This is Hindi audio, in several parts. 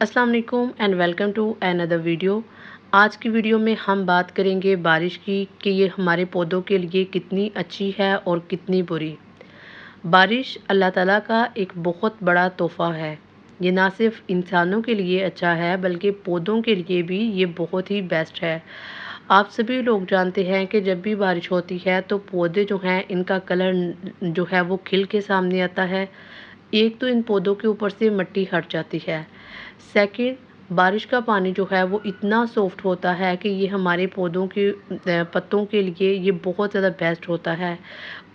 अस्सलाम वालेकुम and welcome to another video. आज की वीडियो में हम बात करेंगे बारिश की कि ये हमारे पौधों के लिए कितनी अच्छी है और कितनी बुरी। बारिश अल्लाह ताला का एक बहुत बड़ा तोहफ़ा है। ये ना सिर्फ इंसानों के लिए अच्छा है बल्कि पौधों के लिए भी ये बहुत ही बेस्ट है। आप सभी लोग जानते हैं कि जब भी बारिश होती है तो पौधे जो हैं इनका कलर जो है वो खिल के सामने आता है। एक तो इन पौधों के ऊपर से मिट्टी हट जाती है। सेकंड, बारिश का पानी जो है वो इतना सॉफ्ट होता है कि ये हमारे पौधों के पत्तों के लिए ये बहुत ज़्यादा बेस्ट होता है।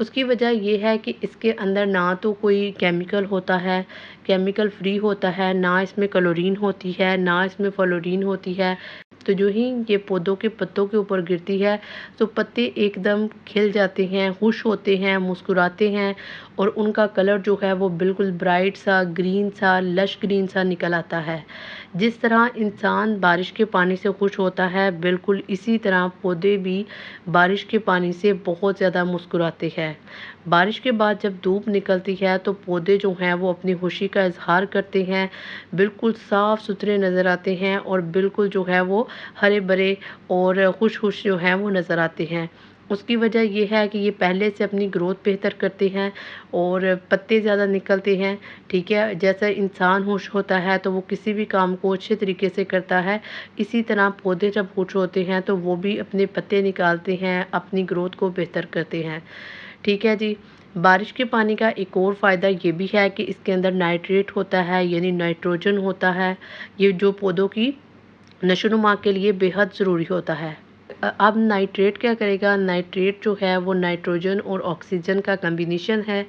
उसकी वजह ये है कि इसके अंदर ना तो कोई केमिकल होता है, केमिकल फ्री होता है, ना इसमें क्लोरीन होती है, ना इसमें फ्लोरीन होती है। तो जो ही ये पौधों के पत्तों के ऊपर गिरती है तो पत्ते एकदम खिल जाते हैं, खुश होते हैं, मुस्कुराते हैं और उनका कलर जो है वो बिल्कुल ब्राइट सा, ग्रीन सा, लश ग्रीन सा निकल आता है। जिस तरह इंसान बारिश के पानी से खुश होता है, बिल्कुल इसी तरह पौधे भी बारिश के पानी से बहुत ज़्यादा मुस्कुराते हैं। बारिश के बाद जब धूप निकलती है तो पौधे जो हैं वो अपनी खुशी का इज़हार करते हैं, बिल्कुल साफ़ सुथरे नज़र आते हैं और बिल्कुल जो है वो हरे भरे और खुश-खुश जो हैं वो नज़र आते हैं। उसकी वजह ये है कि ये पहले से अपनी ग्रोथ बेहतर करते हैं और पत्ते ज़्यादा निकलते हैं, ठीक है? जैसा इंसान खुश होता है तो वो किसी भी काम को अच्छे तरीके से करता है, इसी तरह पौधे जब खुश होते हैं तो वो भी अपने पत्ते निकालते हैं, अपनी ग्रोथ को बेहतर करते हैं, ठीक है जी। बारिश के पानी का एक और फ़ायदा ये भी है कि इसके अंदर नाइट्रेट होता है यानी नाइट्रोजन होता है, ये जो पौधों की नशोनुमा के लिए बेहद ज़रूरी होता है। अब नाइट्रेट क्या करेगा, नाइट्रेट जो है वो नाइट्रोजन और ऑक्सीजन का कॉम्बिनेशन है।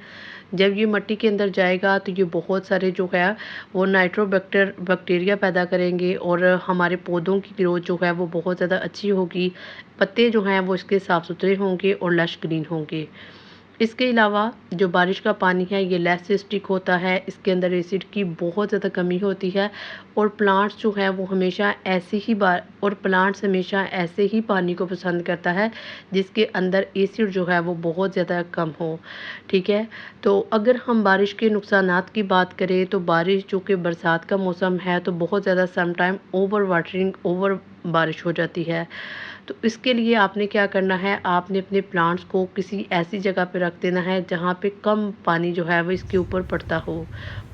जब ये मिट्टी के अंदर जाएगा तो ये बहुत सारे जो है वो बैक्टीरिया पैदा करेंगे और हमारे पौधों की ग्रोथ जो है वो बहुत ज़्यादा अच्छी होगी। पत्ते जो हैं वो इसके साफ़ सुथरे होंगे और लश ग्रीन होंगे। इसके अलावा जो बारिश का पानी है ये लेस एसिडिक होता है, इसके अंदर एसिड की बहुत ज़्यादा कमी होती है और प्लांट्स जो हैं वो हमेशा ऐसे ही प्लांट्स हमेशा ऐसे ही पानी को पसंद करता है जिसके अंदर एसिड जो है वो बहुत ज़्यादा कम हो, ठीक है। तो अगर हम बारिश के नुकसानात की बात करें तो बारिश जो कि बरसात का मौसम है तो बहुत ज़्यादा समटाइम ओवर बारिश हो जाती है। तो इसके लिए आपने क्या करना है, आपने अपने प्लांट्स को किसी ऐसी जगह पे रख देना है जहाँ पे कम पानी जो है वो इसके ऊपर पड़ता हो।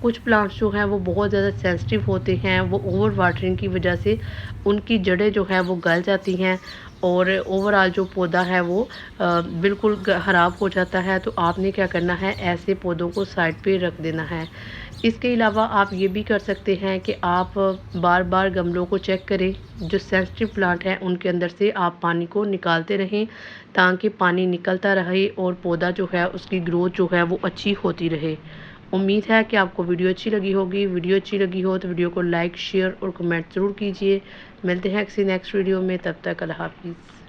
कुछ प्लांट्स जो हैं वो बहुत ज़्यादा सेंसिटिव होते हैं, वो ओवर वाटरिंग की वजह से उनकी जड़ें जो है वो गल जाती हैं और ओवरऑल जो पौधा है वो बिल्कुल ख़राब हो जाता है। तो आपने क्या करना है, ऐसे पौधों को साइड पे रख देना है। इसके अलावा आप ये भी कर सकते हैं कि आप बार-बार गमलों को चेक करें, जो सेंसिटिव प्लांट हैं उनके अंदर से आप पानी को निकालते रहें ताकि पानी निकलता रहे और पौधा जो है उसकी ग्रोथ जो है वो अच्छी होती रहे। उम्मीद है कि आपको वीडियो अच्छी लगी होगी। वीडियो अच्छी लगी हो तो वीडियो को लाइक, शेयर और कमेंट ज़रूर कीजिए। मिलते हैं किसी नेक्स्ट वीडियो में, तब तक अल्लाह हाफ़िज़।